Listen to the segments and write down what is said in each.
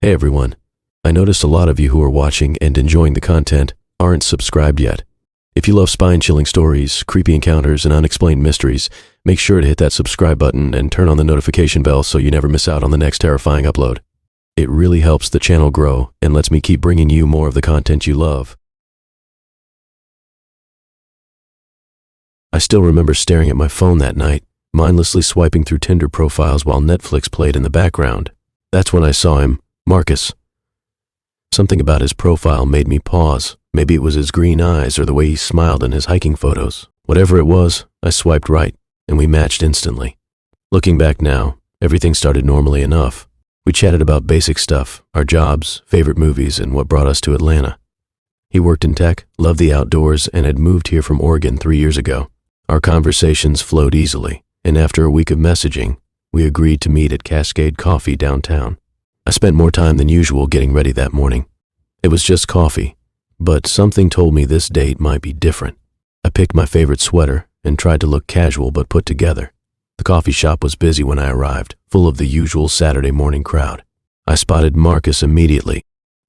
Hey everyone, I noticed a lot of you who are watching and enjoying the content aren't subscribed yet. If you love spine-chilling stories, creepy encounters, and unexplained mysteries, make sure to hit that subscribe button and turn on the notification bell so you never miss out on the next terrifying upload. It really helps the channel grow and lets me keep bringing you more of the content you love. I still remember staring at my phone that night, mindlessly swiping through Tinder profiles while Netflix played in the background. That's when I saw him, Marcus. Something about his profile made me pause. Maybe it was his green eyes or the way he smiled in his hiking photos. Whatever it was, I swiped right, and we matched instantly. Looking back now, everything started normally enough. We chatted about basic stuff, our jobs, favorite movies, and what brought us to Atlanta. He worked in tech, loved the outdoors, and had moved here from Oregon 3 years ago. Our conversations flowed easily, and after a week of messaging, we agreed to meet at Cascade Coffee downtown. I spent more time than usual getting ready that morning. It was just coffee, but something told me this date might be different. I picked my favorite sweater and tried to look casual but put together. The coffee shop was busy when I arrived, full of the usual Saturday morning crowd. I spotted Marcus immediately.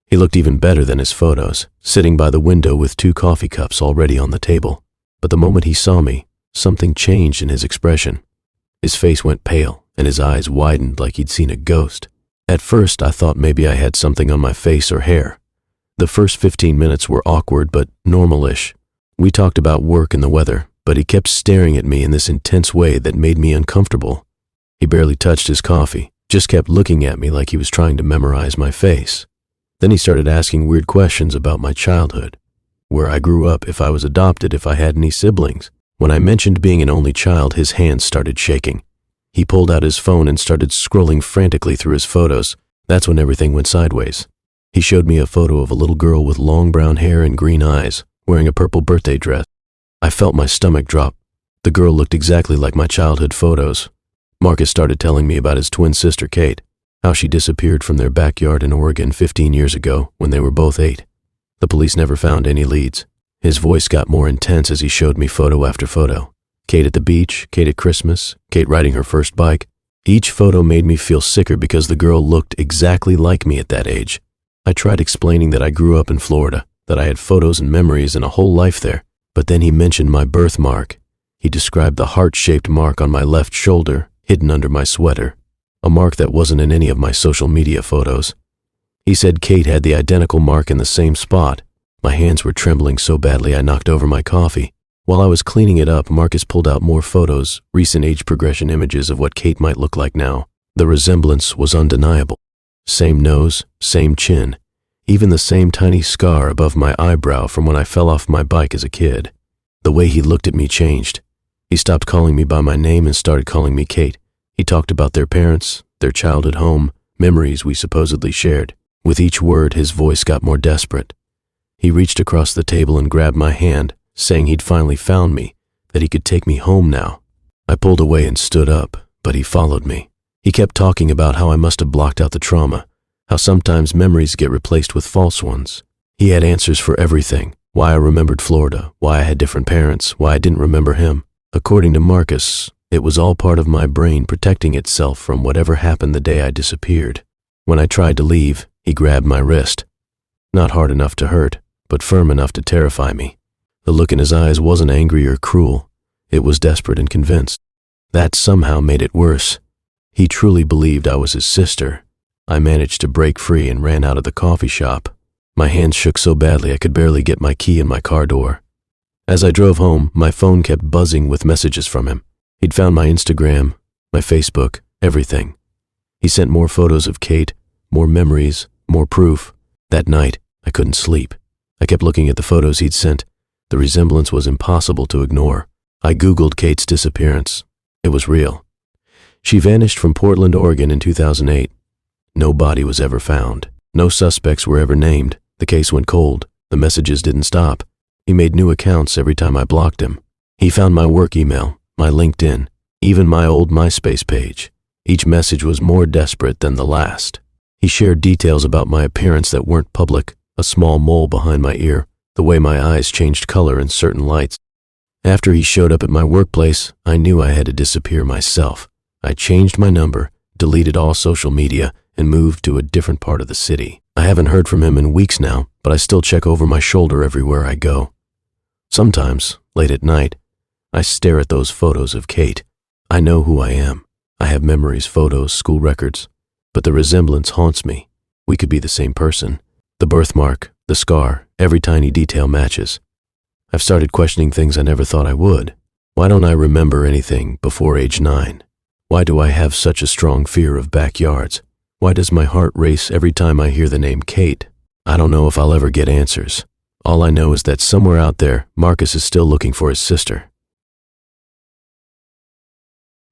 He looked even better than his photos, sitting by the window with 2 coffee cups already on the table. But the moment he saw me, something changed in his expression. His face went pale and his eyes widened like he'd seen a ghost. At first, I thought maybe I had something on my face or hair. The first 15 minutes were awkward but normal-ish. We talked about work and the weather, but he kept staring at me in this intense way that made me uncomfortable. He barely touched his coffee, just kept looking at me like he was trying to memorize my face. Then he started asking weird questions about my childhood, where I grew up, if I was adopted, if I had any siblings. When I mentioned being an only child, his hands started shaking. He pulled out his phone and started scrolling frantically through his photos. That's when everything went sideways. He showed me a photo of a little girl with long brown hair and green eyes, wearing a purple birthday dress. I felt my stomach drop. The girl looked exactly like my childhood photos. Marcus started telling me about his twin sister, Kate, how she disappeared from their backyard in Oregon 15 years ago when they were both 8. The police never found any leads. His voice got more intense as he showed me photo after photo. Kate at the beach, Kate at Christmas, Kate riding her first bike. Each photo made me feel sicker because the girl looked exactly like me at that age. I tried explaining that I grew up in Florida, that I had photos and memories and a whole life there, but then he mentioned my birthmark. He described the heart-shaped mark on my left shoulder, hidden under my sweater, a mark that wasn't in any of my social media photos. He said Kate had the identical mark in the same spot. My hands were trembling so badly I knocked over my coffee. While I was cleaning it up, Marcus pulled out more photos, recent age progression images of what Kate might look like now. The resemblance was undeniable. Same nose, same chin, even the same tiny scar above my eyebrow from when I fell off my bike as a kid. The way he looked at me changed. He stopped calling me by my name and started calling me Kate. He talked about their parents, their childhood home, memories we supposedly shared. With each word, his voice got more desperate. He reached across the table and grabbed my hand, saying he'd finally found me, that he could take me home now. I pulled away and stood up, but he followed me. He kept talking about how I must have blocked out the trauma, how sometimes memories get replaced with false ones. He had answers for everything, why I remembered Florida, why I had different parents, why I didn't remember him. According to Marcus, it was all part of my brain protecting itself from whatever happened the day I disappeared. When I tried to leave, he grabbed my wrist. Not hard enough to hurt, but firm enough to terrify me. The look in his eyes wasn't angry or cruel. It was desperate and convinced. That somehow made it worse. He truly believed I was his sister. I managed to break free and ran out of the coffee shop. My hands shook so badly I could barely get my key in my car door. As I drove home, my phone kept buzzing with messages from him. He'd found my Instagram, my Facebook, everything. He sent more photos of Kate, more memories, more proof. That night, I couldn't sleep. I kept looking at the photos he'd sent. The resemblance was impossible to ignore. I Googled Kate's disappearance. It was real. She vanished from Portland, Oregon in 2008. No body was ever found. No suspects were ever named. The case went cold. The messages didn't stop. He made new accounts every time I blocked him. He found my work email, my LinkedIn, even my old MySpace page. Each message was more desperate than the last. He shared details about my appearance that weren't public, a small mole behind my ear, the way my eyes changed color in certain lights. After he showed up at my workplace, I knew I had to disappear myself. I changed my number, deleted all social media, and moved to a different part of the city. I haven't heard from him in weeks now, but I still check over my shoulder everywhere I go. Sometimes, late at night, I stare at those photos of Kate. I know who I am. I have memories, photos, school records, but the resemblance haunts me. We could be the same person. The birthmark, the scar, every tiny detail matches. I've started questioning things I never thought I would. Why don't I remember anything before age 9? Why do I have such a strong fear of backyards? Why does my heart race every time I hear the name Kate? I don't know if I'll ever get answers. All I know is that somewhere out there, Marcus is still looking for his sister.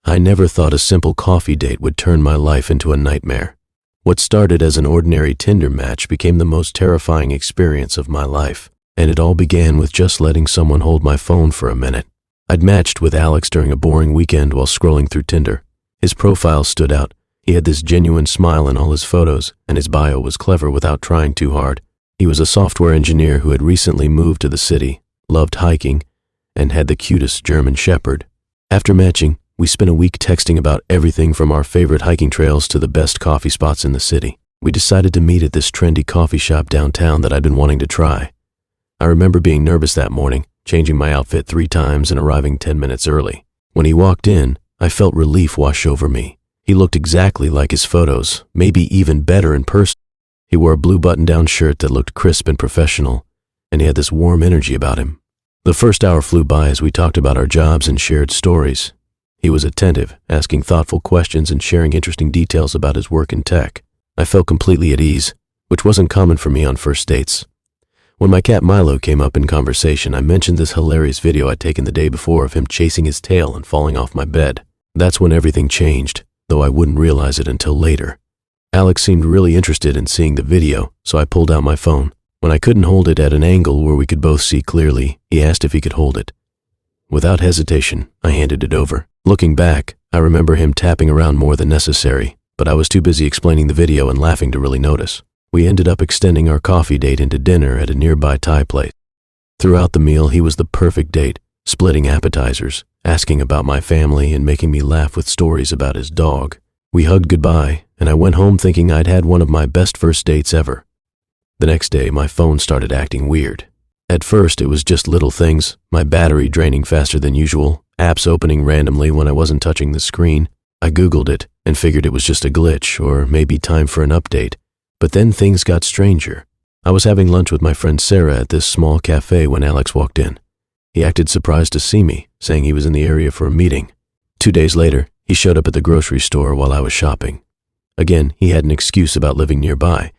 I never thought a simple coffee date would turn my life into a nightmare. What started as an ordinary Tinder match became the most terrifying experience of my life, and it all began with just letting someone hold my phone for a minute. I'd matched with Alex during a boring weekend while scrolling through Tinder. His profile stood out. He had this genuine smile in all his photos, and his bio was clever without trying too hard. He was a software engineer who had recently moved to the city, loved hiking, and had the cutest German shepherd. After matching, we spent a week texting about everything from our favorite hiking trails to the best coffee spots in the city. We decided to meet at this trendy coffee shop downtown that I'd been wanting to try. I remember being nervous that morning, changing my outfit 3 times and arriving 10 minutes early. When he walked in, I felt relief wash over me. He looked exactly like his photos, maybe even better in person. He wore a blue button-down shirt that looked crisp and professional, and he had this warm energy about him. The first hour flew by as we talked about our jobs and shared stories. He was attentive, asking thoughtful questions and sharing interesting details about his work in tech. I felt completely at ease, which wasn't common for me on first dates. When my cat Milo came up in conversation, I mentioned this hilarious video I'd taken the day before of him chasing his tail and falling off my bed. That's when everything changed, though I wouldn't realize it until later. Alex seemed really interested in seeing the video, so I pulled out my phone. When I couldn't hold it at an angle where we could both see clearly, he asked if he could hold it. Without hesitation, I handed it over. Looking back, I remember him tapping around more than necessary, but I was too busy explaining the video and laughing to really notice. We ended up extending our coffee date into dinner at a nearby Thai place. Throughout the meal, he was the perfect date, splitting appetizers, asking about my family, and making me laugh with stories about his dog. We hugged goodbye, and I went home thinking I'd had one of my best first dates ever. The next day, my phone started acting weird. At first, it was just little things, my battery draining faster than usual, apps opening randomly when I wasn't touching the screen. I Googled it and figured it was just a glitch or maybe time for an update. But then things got stranger. I was having lunch with my friend Sarah at this small cafe when Alex walked in. He acted surprised to see me, saying he was in the area for a meeting. 2 days later, he showed up at the grocery store while I was shopping. Again, he had an excuse about living nearby,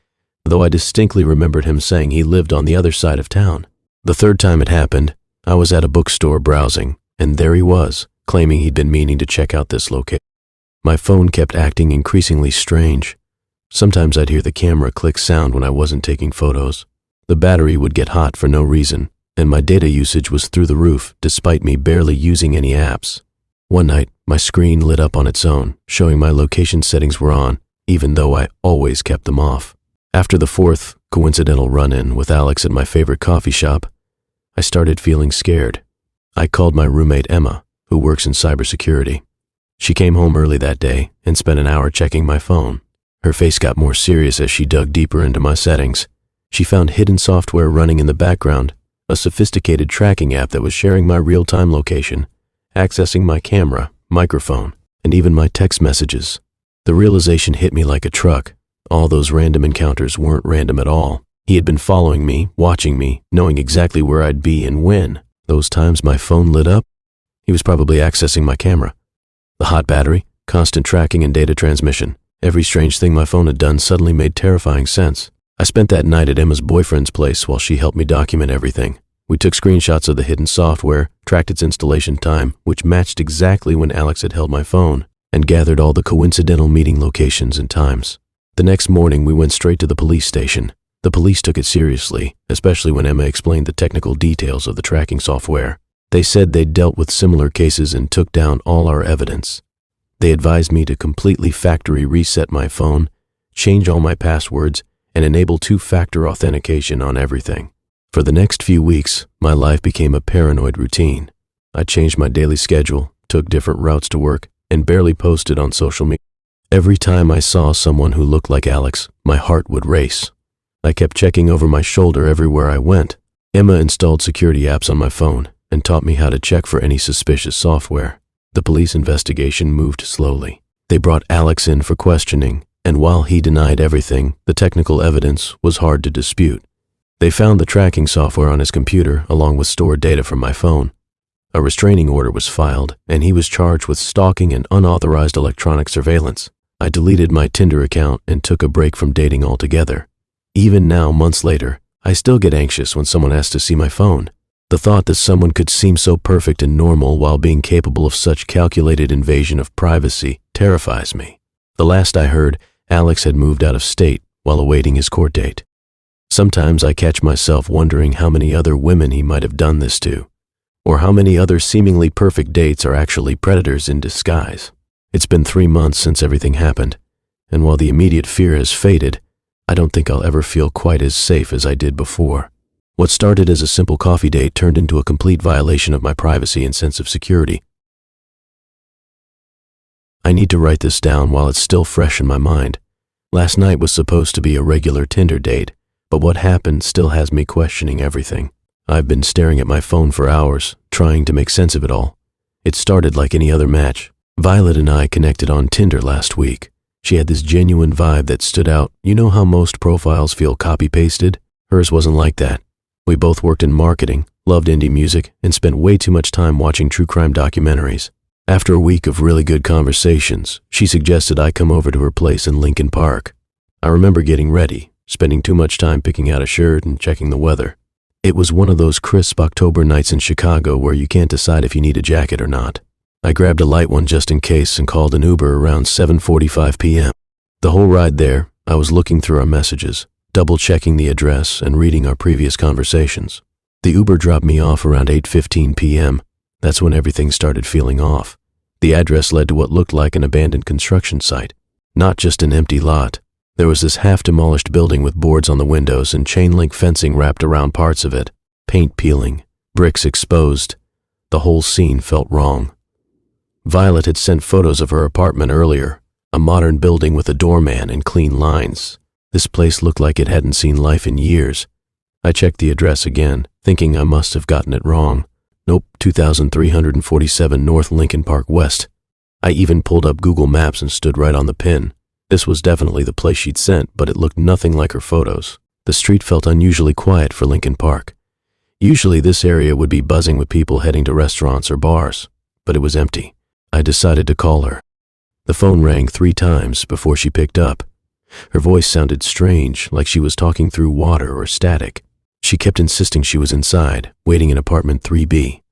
though I distinctly remembered him saying he lived on the other side of town. The third time it happened, I was at a bookstore browsing, and there he was, claiming he'd been meaning to check out this location. My phone kept acting increasingly strange. Sometimes I'd hear the camera click sound when I wasn't taking photos. The battery would get hot for no reason, and my data usage was through the roof despite me barely using any apps. One night, my screen lit up on its own, showing my location settings were on, even though I always kept them off. After the 4th coincidental run-in with Alex at my favorite coffee shop, I started feeling scared. I called my roommate Emma, who works in cybersecurity. She came home early that day and spent an hour checking my phone. Her face got more serious as she dug deeper into my settings. She found hidden software running in the background, a sophisticated tracking app that was sharing my real-time location, accessing my camera, microphone, and even my text messages. The realization hit me like a truck. All those random encounters weren't random at all. He had been following me, watching me, knowing exactly where I'd be and when. Those times my phone lit up, he was probably accessing my camera. The hot battery, constant tracking and data transmission. Every strange thing my phone had done suddenly made terrifying sense. I spent that night at Emma's boyfriend's place while she helped me document everything. We took screenshots of the hidden software, tracked its installation time, which matched exactly when Alex had held my phone, and gathered all the coincidental meeting locations and times. The next morning, we went straight to the police station. The police took it seriously, especially when Emma explained the technical details of the tracking software. They said they'd dealt with similar cases and took down all our evidence. They advised me to completely factory reset my phone, change all my passwords, and enable 2-factor authentication on everything. For the next few weeks, my life became a paranoid routine. I changed my daily schedule, took different routes to work, and barely posted on social media. Every time I saw someone who looked like Alex, my heart would race. I kept checking over my shoulder everywhere I went. Emma installed security apps on my phone and taught me how to check for any suspicious software. The police investigation moved slowly. They brought Alex in for questioning, and while he denied everything, the technical evidence was hard to dispute. They found the tracking software on his computer along with stored data from my phone. A restraining order was filed, and he was charged with stalking and unauthorized electronic surveillance. I deleted my Tinder account and took a break from dating altogether. Even now, months later, I still get anxious when someone asks to see my phone. The thought that someone could seem so perfect and normal while being capable of such calculated invasion of privacy terrifies me. The last I heard, Alex had moved out of state while awaiting his court date. Sometimes I catch myself wondering how many other women he might have done this to, or how many other seemingly perfect dates are actually predators in disguise. It's been 3 months since everything happened, and while the immediate fear has faded, I don't think I'll ever feel quite as safe as I did before. What started as a simple coffee date turned into a complete violation of my privacy and sense of security. I need to write this down while it's still fresh in my mind. Last night was supposed to be a regular Tinder date, but what happened still has me questioning everything. I've been staring at my phone for hours, trying to make sense of it all. It started like any other match. Violet and I connected on Tinder last week. She had this genuine vibe that stood out. You know how most profiles feel copy-pasted? Hers wasn't like that. We both worked in marketing, loved indie music, and spent way too much time watching true crime documentaries. After a week of really good conversations, she suggested I come over to her place in Lincoln Park. I remember getting ready, spending too much time picking out a shirt and checking the weather. It was one of those crisp October nights in Chicago where you can't decide if you need a jacket or not. I grabbed a light one just in case and called an Uber around 7:45 p.m. The whole ride there, I was looking through our messages, double-checking the address and reading our previous conversations. The Uber dropped me off around 8:15 p.m. That's when everything started feeling off. The address led to what looked like an abandoned construction site, not just an empty lot. There was this half-demolished building with boards on the windows and chain-link fencing wrapped around parts of it, paint peeling, bricks exposed. The whole scene felt wrong. Violet had sent photos of her apartment earlier, a modern building with a doorman and clean lines. This place looked like it hadn't seen life in years. I checked the address again, thinking I must have gotten it wrong. Nope, 2347 North Lincoln Park West. I even pulled up Google Maps and stood right on the pin. This was definitely the place she'd sent, but it looked nothing like her photos. The street felt unusually quiet for Lincoln Park. Usually this area would be buzzing with people heading to restaurants or bars, but it was empty. I decided to call her. The phone rang 3 times before she picked up. Her voice sounded strange, like she was talking through water or static. She kept insisting she was inside, waiting in apartment 3B.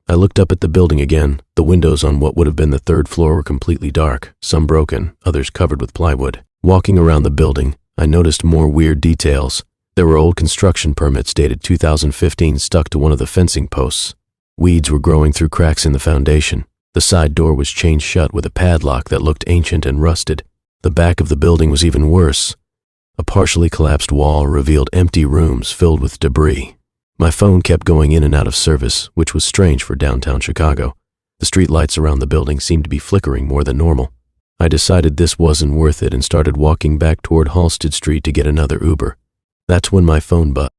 I looked up at the building again. The windows on what would have been the 3rd floor were completely dark, some broken, others covered with plywood. Walking around the building, I noticed more weird details. There were old construction permits dated 2015 stuck to one of the fencing posts. Weeds were growing through cracks in the foundation. The side door was chained shut with a padlock that looked ancient and rusted. The back of the building was even worse. A partially collapsed wall revealed empty rooms filled with debris. My phone kept going in and out of service, which was strange for downtown Chicago. The street lights around the building seemed to be flickering more than normal. I decided this wasn't worth it and started walking back toward Halsted Street to get another Uber. That's when my phone buzzed.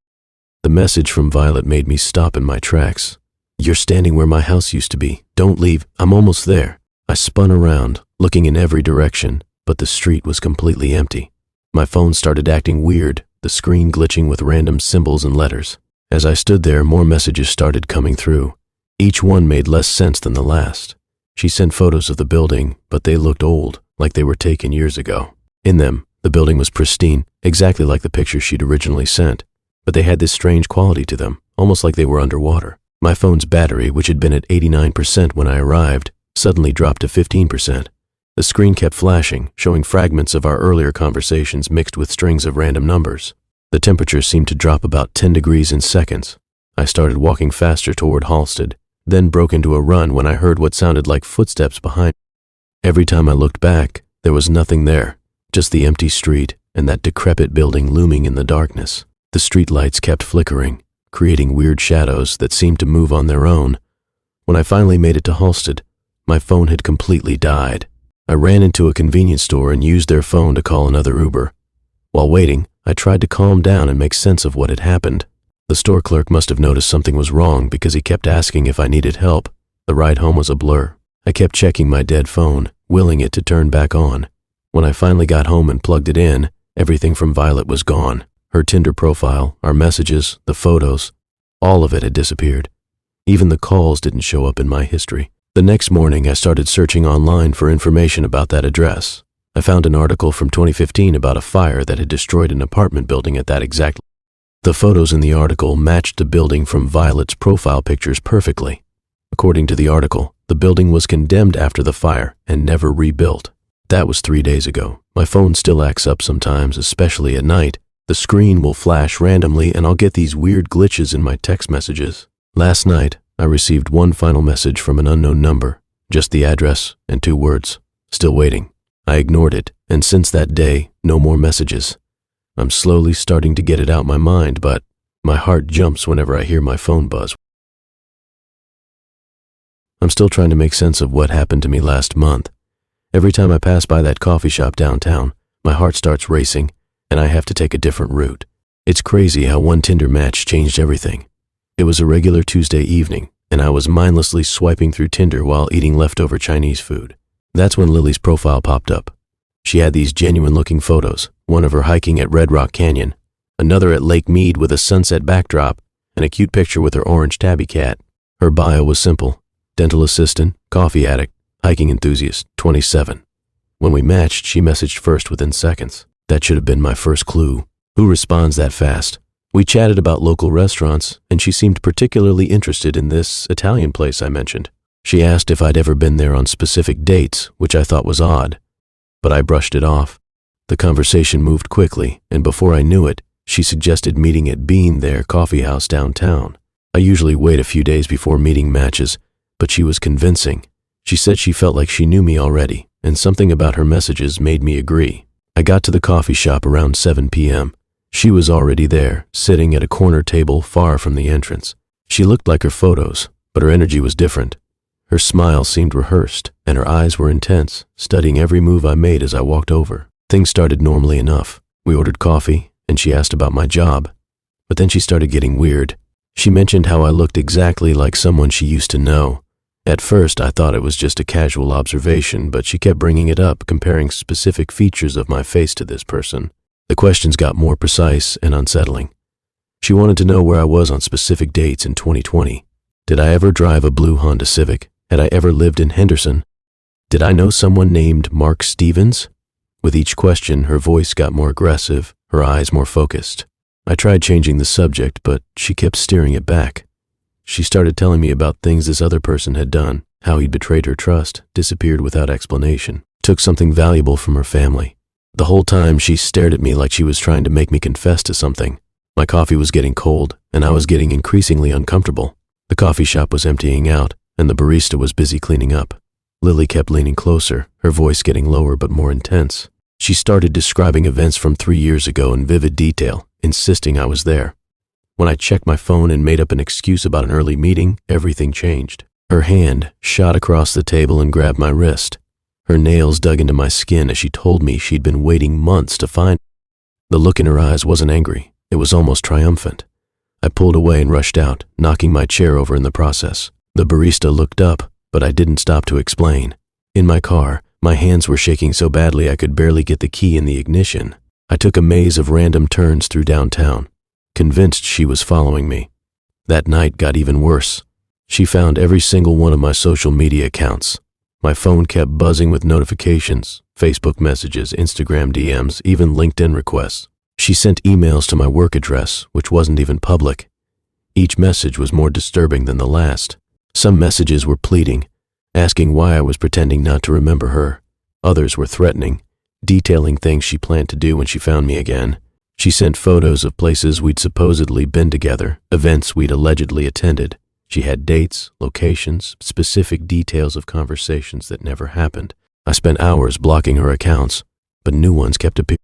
The message from Violet made me stop in my tracks. "You're standing where my house used to be. Don't leave. I'm almost there." I spun around, looking in every direction, but the street was completely empty. My phone started acting weird, the screen glitching with random symbols and letters. As I stood there, more messages started coming through. Each one made less sense than the last. She sent photos of the building, but they looked old, like they were taken years ago. In them, the building was pristine, exactly like the pictures she'd originally sent, but they had this strange quality to them, almost like they were underwater. My phone's battery, which had been at 89% when I arrived, suddenly dropped to 15%. The screen kept flashing, showing fragments of our earlier conversations mixed with strings of random numbers. The temperature seemed to drop about 10 degrees in seconds. I started walking faster toward Halsted, then broke into a run when I heard what sounded like footsteps behind me. Every time I looked back, there was nothing there, just the empty street and that decrepit building looming in the darkness. The street lights kept flickering, creating weird shadows that seemed to move on their own. When I finally made it to Halsted, my phone had completely died. I ran into a convenience store and used their phone to call another Uber. While waiting, I tried to calm down and make sense of what had happened. The store clerk must have noticed something was wrong because he kept asking if I needed help. The ride home was a blur. I kept checking my dead phone, willing it to turn back on. When I finally got home and plugged it in, everything from Violet was gone. Her Tinder profile, our messages, the photos, all of it had disappeared. Even the calls didn't show up in my history. The next morning, I started searching online for information about that address. I found an article from 2015 about a fire that had destroyed an apartment building at that exact. The photos in the article matched the building from Violet's profile pictures perfectly. According to the article, the building was condemned after the fire and never rebuilt. That was 3 days ago. My phone still acts up sometimes, especially at night. The screen will flash randomly and I'll get these weird glitches in my text messages. Last night, I received one final message from an unknown number, just the address and 2 words, still waiting. I ignored it, and since that day, no more messages. I'm slowly starting to get it out my mind, but my heart jumps whenever I hear my phone buzz. I'm still trying to make sense of what happened to me last month. Every time I pass by that coffee shop downtown, my heart starts racing, and I have to take a different route. It's crazy how one Tinder match changed everything. It was a regular Tuesday evening, and I was mindlessly swiping through Tinder while eating leftover Chinese food. That's when Lily's profile popped up. She had these genuine-looking photos, one of her hiking at Red Rock Canyon, another at Lake Mead with a sunset backdrop, and a cute picture with her orange tabby cat. Her bio was simple: dental assistant, coffee addict, hiking enthusiast, 27. When we matched, she messaged first within seconds. That should have been my first clue. Who responds that fast? We chatted about local restaurants, and she seemed particularly interested in this Italian place I mentioned. She asked if I'd ever been there on specific dates, which I thought was odd, but I brushed it off. The conversation moved quickly, and before I knew it, she suggested meeting at Bean There Coffee House downtown. I usually wait a few days before meeting matches, but she was convincing. She said she felt like she knew me already, and something about her messages made me agree. I got to the coffee shop around 7 p.m. She was already there, sitting at a corner table far from the entrance. She looked like her photos, but her energy was different. Her smile seemed rehearsed, and her eyes were intense, studying every move I made as I walked over. Things started normally enough. We ordered coffee, and she asked about my job. But then she started getting weird. She mentioned how I looked exactly like someone she used to know. At first, I thought it was just a casual observation, but she kept bringing it up, comparing specific features of my face to this person. The questions got more precise and unsettling. She wanted to know where I was on specific dates in 2020. Did I ever drive a blue Honda Civic? Had I ever lived in Henderson? Did I know someone named Mark Stevens? With each question, her voice got more aggressive, her eyes more focused. I tried changing the subject, but she kept steering it back. She started telling me about things this other person had done, how he'd betrayed her trust, disappeared without explanation, took something valuable from her family. The whole time she stared at me like she was trying to make me confess to something. My coffee was getting cold, and I was getting increasingly uncomfortable. The coffee shop was emptying out, and the barista was busy cleaning up. Lily kept leaning closer, her voice getting lower but more intense. She started describing events from 3 years ago in vivid detail, insisting I was there. When I checked my phone and made up an excuse about an early meeting, everything changed. Her hand shot across the table and grabbed my wrist. Her nails dug into my skin as she told me she'd been waiting months to find. The look in her eyes wasn't angry, it was almost triumphant. I pulled away and rushed out, knocking my chair over in the process. The barista looked up, but I didn't stop to explain. In my car, my hands were shaking so badly I could barely get the key in the ignition. I took a maze of random turns through downtown, convinced she was following me. That night got even worse. She found every single one of my social media accounts. My phone kept buzzing with notifications, Facebook messages, Instagram DMs, even LinkedIn requests. She sent emails to my work address, which wasn't even public. Each message was more disturbing than the last. Some messages were pleading, asking why I was pretending not to remember her. Others were threatening, detailing things she planned to do when she found me again. She sent photos of places we'd supposedly been together, events we'd allegedly attended. She had dates, locations, specific details of conversations that never happened. I spent hours blocking her accounts, but new ones kept appearing.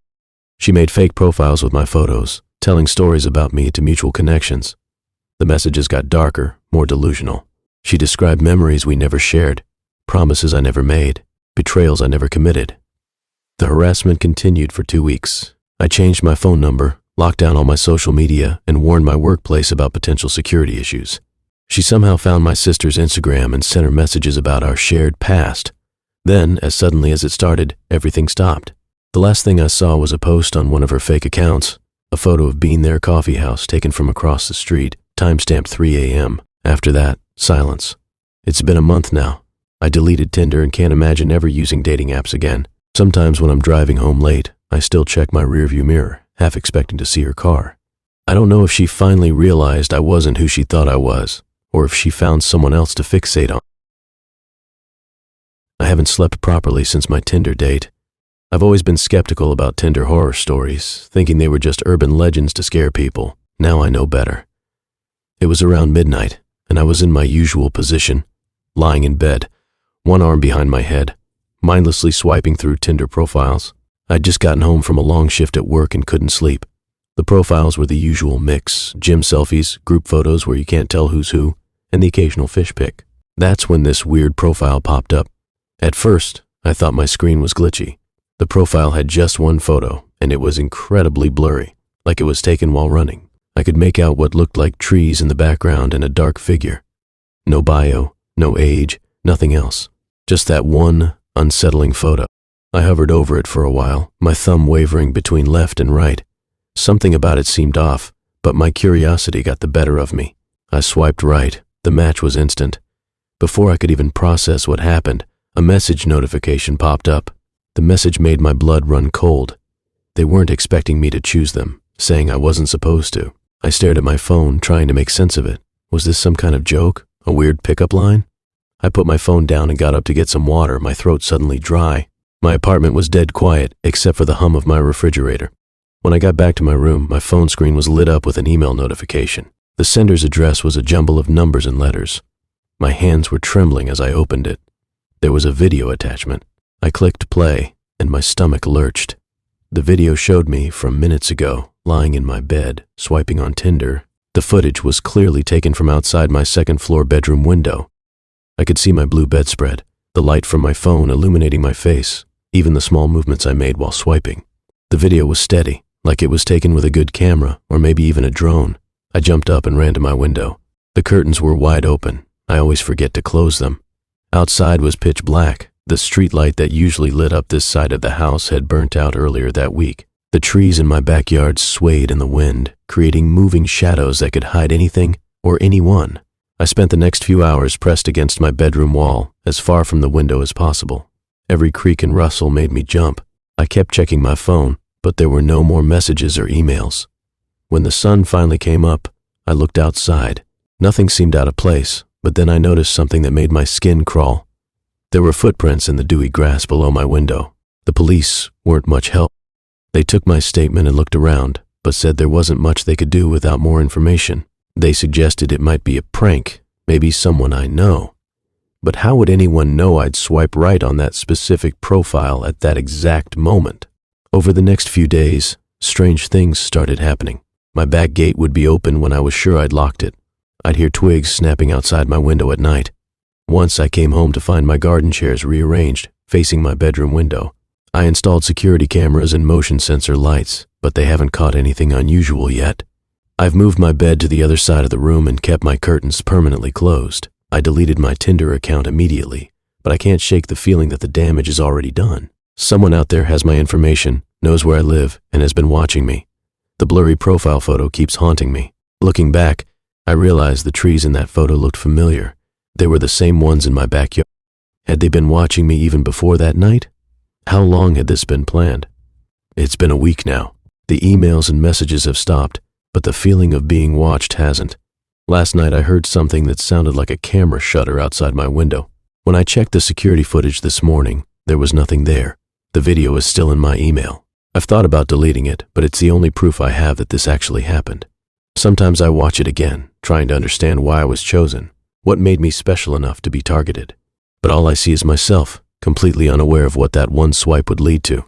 She made fake profiles with my photos, telling stories about me to mutual connections. The messages got darker, more delusional. She described memories we never shared, promises I never made, betrayals I never committed. The harassment continued for 2 weeks. I changed my phone number, locked down all my social media, and warned my workplace about potential security issues. She somehow found my sister's Instagram and sent her messages about our shared past. Then, as suddenly as it started, everything stopped. The last thing I saw was a post on one of her fake accounts, a photo of Bean There Coffee House taken from across the street, timestamped 3 a.m. After that, silence. It's been a month now. I deleted Tinder and can't imagine ever using dating apps again. Sometimes when I'm driving home late, I still check my rearview mirror, half expecting to see her car. I don't know if she finally realized I wasn't who she thought I was, or if she found someone else to fixate on. I haven't slept properly since my Tinder date. I've always been skeptical about Tinder horror stories, thinking they were just urban legends to scare people. Now I know better. It was around midnight, and I was in my usual position, lying in bed, one arm behind my head, mindlessly swiping through Tinder profiles. I'd just gotten home from a long shift at work and couldn't sleep. The profiles were the usual mix: gym selfies, group photos where you can't tell who's who, and the occasional fish pic. That's when this weird profile popped up. At first, I thought my screen was glitchy. The profile had just one photo, and it was incredibly blurry, like it was taken while running. I could make out what looked like trees in the background and a dark figure. No bio, no age, nothing else. Just that one unsettling photo. I hovered over it for a while, my thumb wavering between left and right. Something about it seemed off, but my curiosity got the better of me. I swiped right. The match was instant. Before I could even process what happened, a message notification popped up. The message made my blood run cold. They weren't expecting me to choose them, saying I wasn't supposed to. I stared at my phone, trying to make sense of it. Was this some kind of joke? A weird pickup line? I put my phone down and got up to get some water, my throat suddenly dry. My apartment was dead quiet, except for the hum of my refrigerator. When I got back to my room, my phone screen was lit up with an email notification. The sender's address was a jumble of numbers and letters. My hands were trembling as I opened it. There was a video attachment. I clicked play, and my stomach lurched. The video showed me, from minutes ago, lying in my bed, swiping on Tinder. The footage was clearly taken from outside my second-floor bedroom window. I could see my blue bedspread, the light from my phone illuminating my face, even the small movements I made while swiping. The video was steady, like it was taken with a good camera, or maybe even a drone. I jumped up and ran to my window. The curtains were wide open. I always forget to close them. Outside was pitch black. The street light that usually lit up this side of the house had burnt out earlier that week. The trees in my backyard swayed in the wind, creating moving shadows that could hide anything or anyone. I spent the next few hours pressed against my bedroom wall, as far from the window as possible. Every creak and rustle made me jump. I kept checking my phone, but there were no more messages or emails. When the sun finally came up, I looked outside. Nothing seemed out of place, but then I noticed something that made my skin crawl. There were footprints in the dewy grass below my window. The police weren't much help. They took my statement and looked around, but said there wasn't much they could do without more information. They suggested it might be a prank, maybe someone I know. But how would anyone know I'd swipe right on that specific profile at that exact moment? Over the next few days, strange things started happening. My back gate would be open when I was sure I'd locked it. I'd hear twigs snapping outside my window at night. Once I came home to find my garden chairs rearranged, facing my bedroom window. I installed security cameras and motion sensor lights, but they haven't caught anything unusual yet. I've moved my bed to the other side of the room and kept my curtains permanently closed. I deleted my Tinder account immediately, but I can't shake the feeling that the damage is already done. Someone out there has my information, knows where I live, and has been watching me. The blurry profile photo keeps haunting me. Looking back, I realized the trees in that photo looked familiar. They were the same ones in my backyard. Had they been watching me even before that night? How long had this been planned? It's been a week now. The emails and messages have stopped, but the feeling of being watched hasn't. Last night I heard something that sounded like a camera shutter outside my window. When I checked the security footage this morning, there was nothing there. The video is still in my email. I've thought about deleting it, but it's the only proof I have that this actually happened. Sometimes I watch it again, trying to understand why I was chosen. What made me special enough to be targeted? But all I see is myself, completely unaware of what that one swipe would lead to.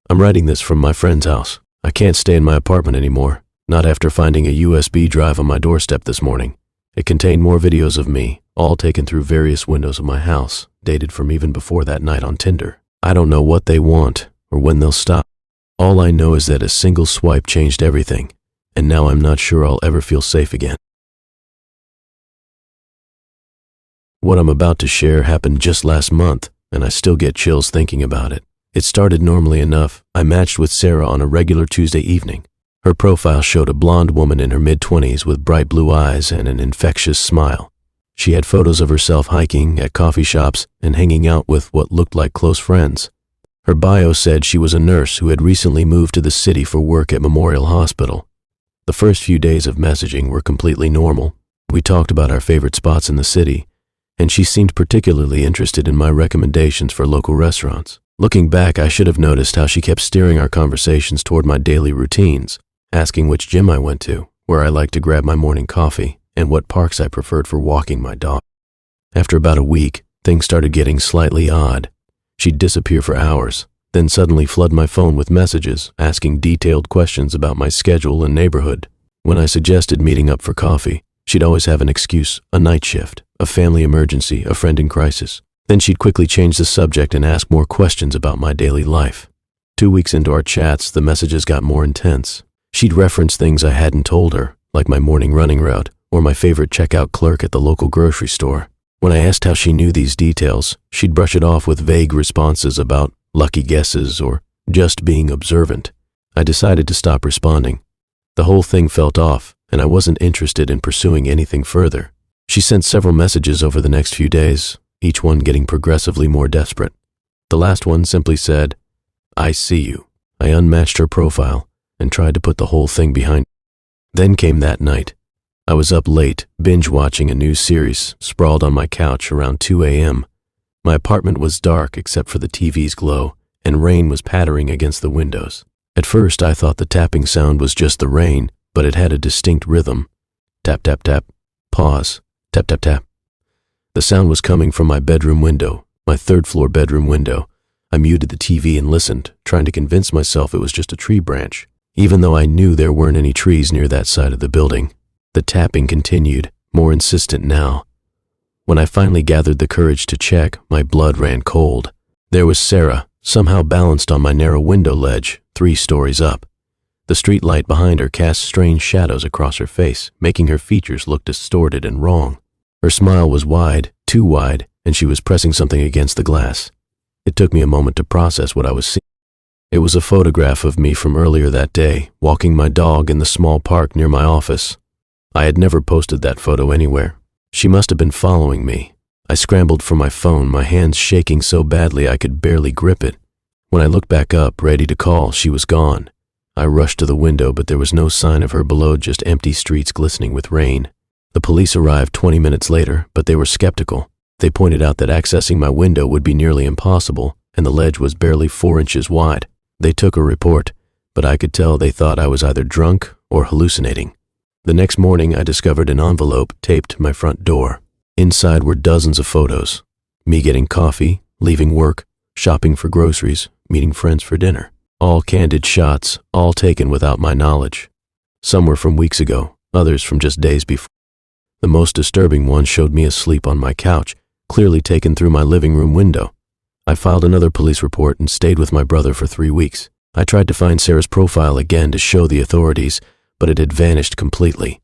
I'm writing this from my friend's house. I can't stay in my apartment anymore, not after finding a USB drive on my doorstep this morning. It contained more videos of me, all taken through various windows of my house, dated from even before that night on Tinder. I don't know what they want or when they'll stop. All I know is that a single swipe changed everything, and now I'm not sure I'll ever feel safe again. What I'm about to share happened just last month, and I still get chills thinking about it. It started normally enough. I matched with Sarah on a regular Tuesday evening. Her profile showed a blonde woman in her mid-20s with bright blue eyes and an infectious smile. She had photos of herself hiking, at coffee shops, and hanging out with what looked like close friends. Her bio said she was a nurse who had recently moved to the city for work at Memorial Hospital. The first few days of messaging were completely normal. We talked about our favorite spots in the city, and she seemed particularly interested in my recommendations for local restaurants. Looking back, I should have noticed how she kept steering our conversations toward my daily routines, asking which gym I went to, where I liked to grab my morning coffee, and what parks I preferred for walking my dog. After about a week, things started getting slightly odd. She'd disappear for hours, then suddenly flood my phone with messages asking detailed questions about my schedule and neighborhood. When I suggested meeting up for coffee, she'd always have an excuse: a night shift, a family emergency, a friend in crisis. Then she'd quickly change the subject and ask more questions about my daily life. 2 weeks into our chats, the messages got more intense. She'd reference things I hadn't told her, like my morning running route or my favorite checkout clerk at the local grocery store. When I asked how she knew these details, she'd brush it off with vague responses about lucky guesses or just being observant. I decided to stop responding. The whole thing felt off, and I wasn't interested in pursuing anything further. She sent several messages over the next few days, each one getting progressively more desperate. The last one simply said, "I see you." I unmatched her profile and tried to put the whole thing behind. Then came that night. I was up late, binge-watching a new series, sprawled on my couch around 2 a.m. My apartment was dark except for the TV's glow, and rain was pattering against the windows. At first, I thought the tapping sound was just the rain, but it had a distinct rhythm. Tap, tap, tap. Pause. Tap, tap, tap. The sound was coming from my bedroom window, my third-floor bedroom window. I muted the TV and listened, trying to convince myself it was just a tree branch, even though I knew there weren't any trees near that side of the building. The tapping continued, more insistent now. When I finally gathered the courage to check, my blood ran cold. There was Sarah, somehow balanced on my narrow window ledge, 3 stories up. The street light behind her cast strange shadows across her face, making her features look distorted and wrong. Her smile was wide, too wide, and she was pressing something against the glass. It took me a moment to process what I was seeing. It was a photograph of me from earlier that day, walking my dog in the small park near my office. I had never posted that photo anywhere. She must have been following me. I scrambled for my phone, my hands shaking so badly I could barely grip it. When I looked back up, ready to call, she was gone. I rushed to the window, but there was no sign of her below, just empty streets glistening with rain. The police arrived 20 minutes later, but they were skeptical. They pointed out that accessing my window would be nearly impossible, and the ledge was barely 4 inches wide. They took a report, but I could tell they thought I was either drunk or hallucinating. The next morning, I discovered an envelope taped to my front door. Inside were dozens of photos. Me getting coffee, leaving work, shopping for groceries, meeting friends for dinner. All candid shots, all taken without my knowledge. Some were from weeks ago, others from just days before. The most disturbing one showed me asleep on my couch, clearly taken through my living room window. I filed another police report and stayed with my brother for 3 weeks. I tried to find Sarah's profile again to show the authorities, but it had vanished completely.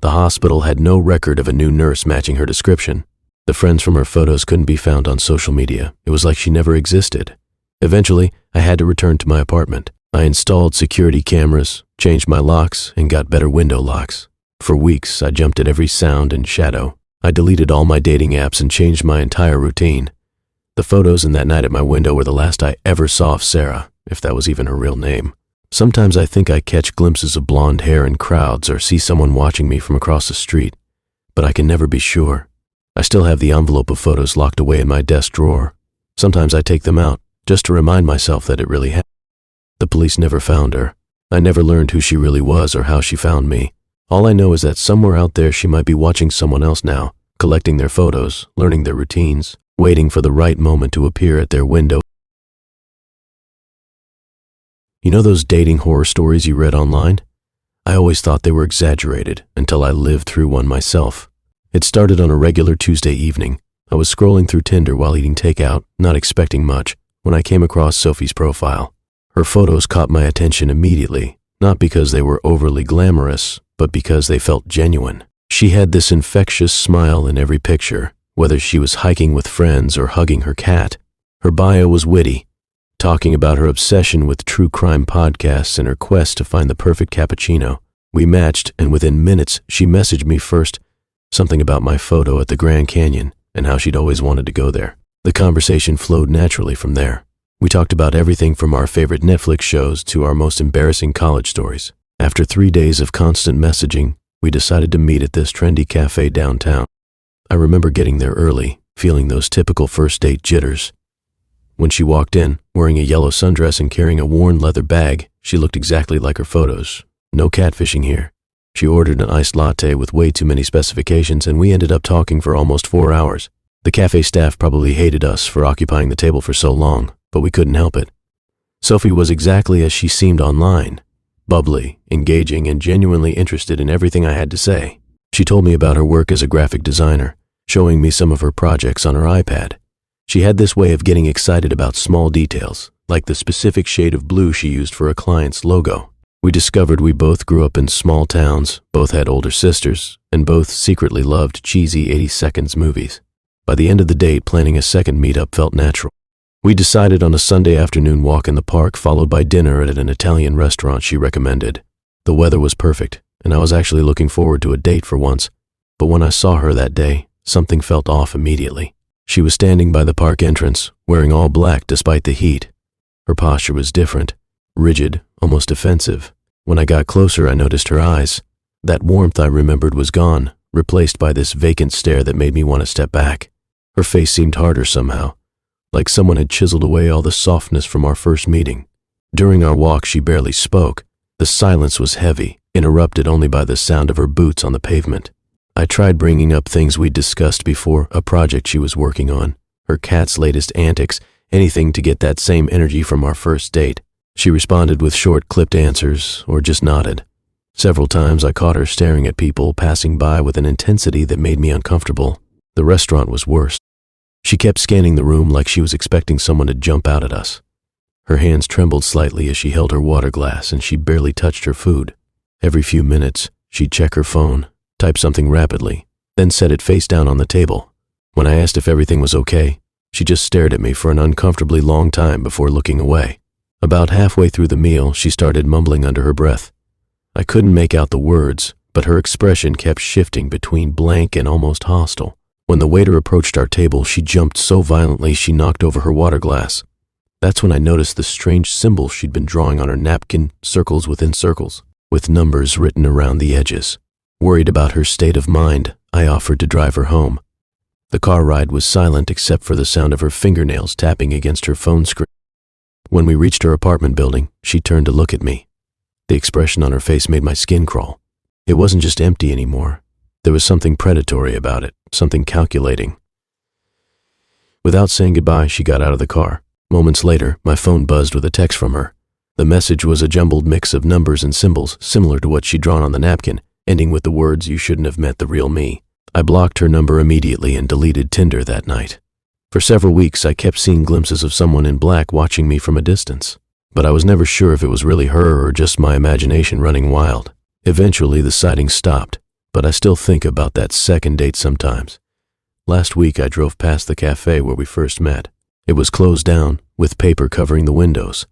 The hospital had no record of a new nurse matching her description. The friends from her photos couldn't be found on social media. It was like she never existed. Eventually, I had to return to my apartment. I installed security cameras, changed my locks, and got better window locks. For weeks, I jumped at every sound and shadow. I deleted all my dating apps and changed my entire routine. The photos in that night at my window were the last I ever saw of Sarah, if that was even her real name. Sometimes I think I catch glimpses of blonde hair in crowds or see someone watching me from across the street, but I can never be sure. I still have the envelope of photos locked away in my desk drawer. Sometimes I take them out, just to remind myself that it really happened. The police never found her. I never learned who she really was or how she found me. All I know is that somewhere out there she might be watching someone else now, collecting their photos, learning their routines, waiting for the right moment to appear at their window. You know those dating horror stories you read online? I always thought they were exaggerated until I lived through one myself. It started on a regular Tuesday evening. I was scrolling through Tinder while eating takeout, not expecting much, when I came across Sophie's profile. Her photos caught my attention immediately, not because they were overly glamorous, but because they felt genuine. She had this infectious smile in every picture, whether she was hiking with friends or hugging her cat. Her bio was witty, talking about her obsession with true crime podcasts and her quest to find the perfect cappuccino. We matched, and within minutes, she messaged me first, something about my photo at the Grand Canyon and how she'd always wanted to go there. The conversation flowed naturally from there. We talked about everything from our favorite Netflix shows to our most embarrassing college stories. After 3 days of constant messaging, we decided to meet at this trendy cafe downtown. I remember getting there early, feeling those typical first date jitters. When she walked in, wearing a yellow sundress and carrying a worn leather bag, she looked exactly like her photos. No catfishing here. She ordered an iced latte with way too many specifications, and we ended up talking for almost 4 hours. The cafe staff probably hated us for occupying the table for so long, but we couldn't help it. Sophie was exactly as she seemed online. Bubbly, engaging, and genuinely interested in everything I had to say. She told me about her work as a graphic designer, showing me some of her projects on her iPad. She had this way of getting excited about small details, like the specific shade of blue she used for a client's logo. We discovered we both grew up in small towns, both had older sisters, and both secretly loved cheesy 80 seconds movies. By the end of the date, planning a second meetup felt natural. We decided on a Sunday afternoon walk in the park, followed by dinner at an Italian restaurant she recommended. The weather was perfect, and I was actually looking forward to a date for once. But when I saw her that day, something felt off immediately. She was standing by the park entrance, wearing all black despite the heat. Her posture was different, rigid, almost defensive. When I got closer, I noticed her eyes. That warmth I remembered was gone, replaced by this vacant stare that made me want to step back. Her face seemed harder somehow, like someone had chiseled away all the softness from our first meeting. During our walk, she barely spoke. The silence was heavy, interrupted only by the sound of her boots on the pavement. I tried bringing up things we'd discussed before, a project she was working on, her cat's latest antics, anything to get that same energy from our first date. She responded with short, clipped answers, or just nodded. Several times I caught her staring at people passing by with an intensity that made me uncomfortable. The restaurant was worse. She kept scanning the room like she was expecting someone to jump out at us. Her hands trembled slightly as she held her water glass, and she barely touched her food. Every few minutes, she'd check her phone, type something rapidly, then set it face down on the table. When I asked if everything was okay, she just stared at me for an uncomfortably long time before looking away. About halfway through the meal, she started mumbling under her breath. I couldn't make out the words, but her expression kept shifting between blank and almost hostile. When the waiter approached our table, she jumped so violently she knocked over her water glass. That's when I noticed the strange symbols she'd been drawing on her napkin, circles within circles, with numbers written around the edges. Worried about her state of mind, I offered to drive her home. The car ride was silent except for the sound of her fingernails tapping against her phone screen. When we reached her apartment building, she turned to look at me. The expression on her face made my skin crawl. It wasn't just empty anymore. There was something predatory about it, something calculating. Without saying goodbye, she got out of the car. Moments later, my phone buzzed with a text from her. The message was a jumbled mix of numbers and symbols, similar to what she'd drawn on the napkin, ending with the words, "You shouldn't have met the real me." I blocked her number immediately and deleted Tinder that night. For several weeks, I kept seeing glimpses of someone in black watching me from a distance, but I was never sure if it was really her or just my imagination running wild. Eventually, the sighting stopped, but I still think about that second date sometimes. Last week, I drove past the cafe where we first met. It was closed down, with paper covering the windows.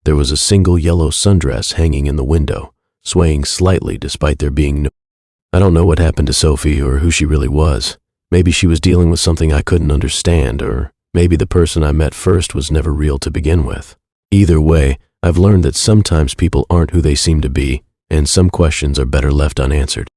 There was a single yellow sundress hanging in the window, swaying slightly despite there being no... I don't know what happened to Sophie or who she really was. Maybe she was dealing with something I couldn't understand, or maybe the person I met first was never real to begin with. Either way, I've learned that sometimes people aren't who they seem to be, and some questions are better left unanswered.